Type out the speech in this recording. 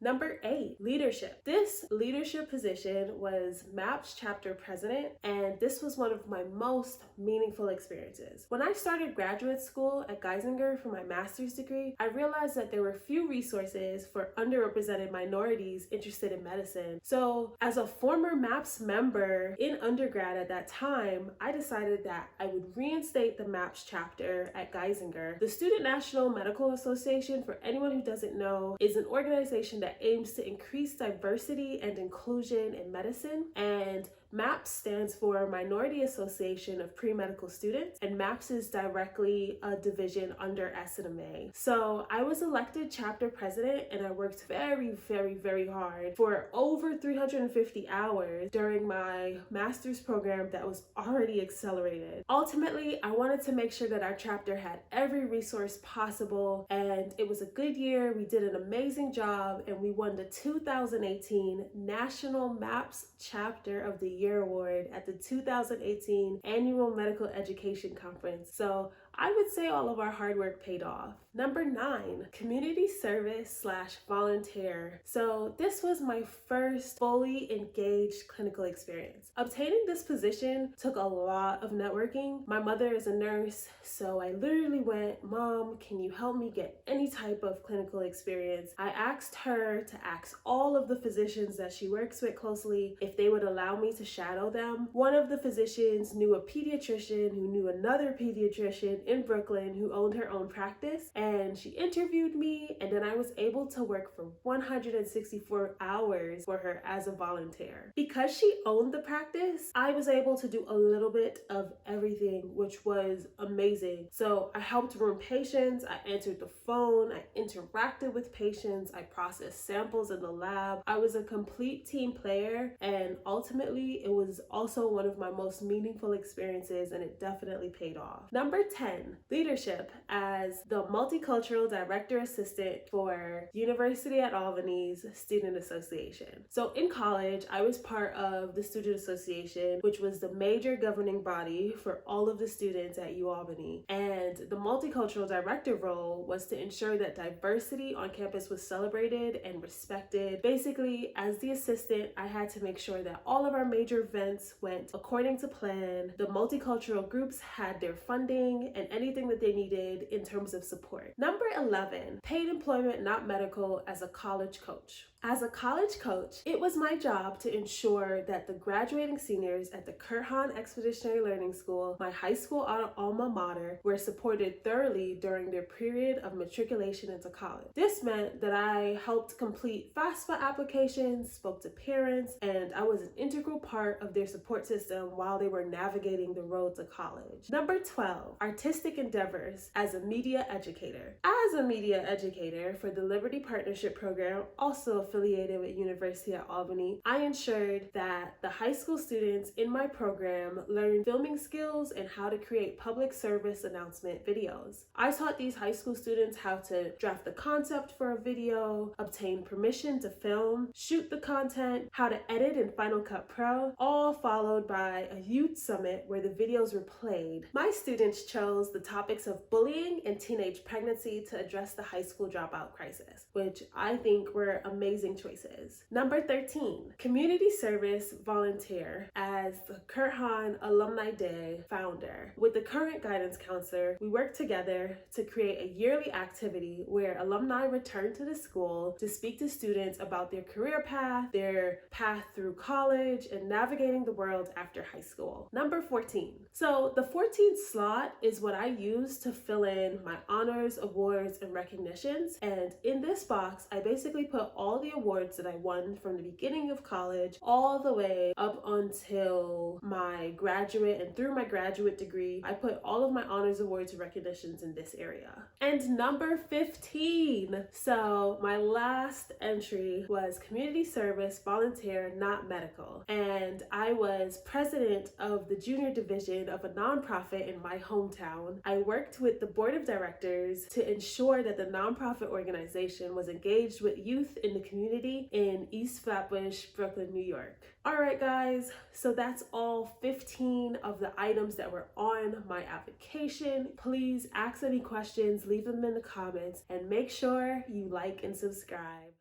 Number 8, leadership. This leadership position was MAPS chapter president, and this was one of my most meaningful experiences. When I started graduate school at Geisinger for my master's degree, I realized that there were few resources for underrepresented minorities interested in medicine. So as a former MAPS member in undergrad at that time, I decided that I would reinstate the MAPS chapter at Geisinger. The Student National Medical Association, for anyone who doesn't know, is an organization that aims to increase diversity and inclusion in medicine, and MAPS stands for Minority Association of Pre-Medical Students, and MAPS is directly a division under S&MA. So I was elected chapter president, and I worked very hard for over 350 hours during my master's program that was already accelerated. Ultimately, I wanted to make sure that our chapter had every resource possible, and it was a good year. We did an amazing job, and we won the 2018 National MAPS Chapter of the Year Award at the 2018 Annual Medical Education Conference. So I would say all of our hard work paid off. Number 9, community service / volunteer. So this was my first fully engaged clinical experience. Obtaining this position took a lot of networking. My mother is a nurse, so I literally went, "Mom, can you help me get any type of clinical experience?" I asked her to ask all of the physicians that she works with closely if they would allow me to shadow them. One of the physicians knew a pediatrician who knew another pediatrician in Brooklyn who owned her own practice, and she interviewed me, and then I was able to work for 164 hours for her as a volunteer. Because she owned the practice, I was able to do a little bit of everything, which was amazing. So I helped room patients, I answered the phone, I interacted with patients, I processed samples in the lab. I was a complete team player, and ultimately it was also one of my most meaningful experiences, and it definitely paid off. Number 10, leadership as the Multicultural Director Assistant for University at Albany's Student Association. So in college, I was part of the Student Association, which was the major governing body for all of the students at UAlbany. And the Multicultural Director role was to ensure that diversity on campus was celebrated and respected. Basically, as the assistant, I had to make sure that all of our major events went according to plan. The multicultural groups had their funding and anything that they needed in terms of support. Number 11, paid employment, not medical, as a college coach. As a college coach, it was my job to ensure that the graduating seniors at the Kurt Hahn Expeditionary Learning School, my high school alma mater, were supported thoroughly during their period of matriculation into college. This meant that I helped complete FAFSA applications, spoke to parents, and I was an integral part of their support system while they were navigating the road to college. Number 12, artistic endeavors as a media educator. As a media educator for the Liberty Partnership Program, also affiliated with University at Albany, I ensured that the high school students in my program learned filming skills and how to create public service announcement videos. I taught these high school students how to draft the concept for a video, obtain permission to film, shoot the content, how to edit in Final Cut Pro, all followed by a youth summit where the videos were played. My students chose the topics of bullying and teenage pregnancy to address the high school dropout crisis, which I think were amazing choices. Number 13, community service volunteer as the Kurt Hahn Alumni Day founder. With the current guidance counselor, we worked together to create a yearly activity where alumni return to the school to speak to students about their career path, their path through college, and navigating the world after high school. Number 14. So the 14th slot is what I use to fill in my honors, awards, and recognitions. And in this box, I basically put all the awards that I won from the beginning of college all the way up until my graduate and through my graduate degree. I put all of my honors, awards, and recognitions in this area. And number 15. So my last entry was community service volunteer, not medical. And I was president of the junior division of a nonprofit in my hometown. I worked with the board of directors to ensure that the nonprofit organization was engaged with youth in the community in East Flatbush, Brooklyn, New York. All right, guys, so that's all 15 of the items that were on my application. Please ask any questions, leave them in the comments, and make sure you like and subscribe.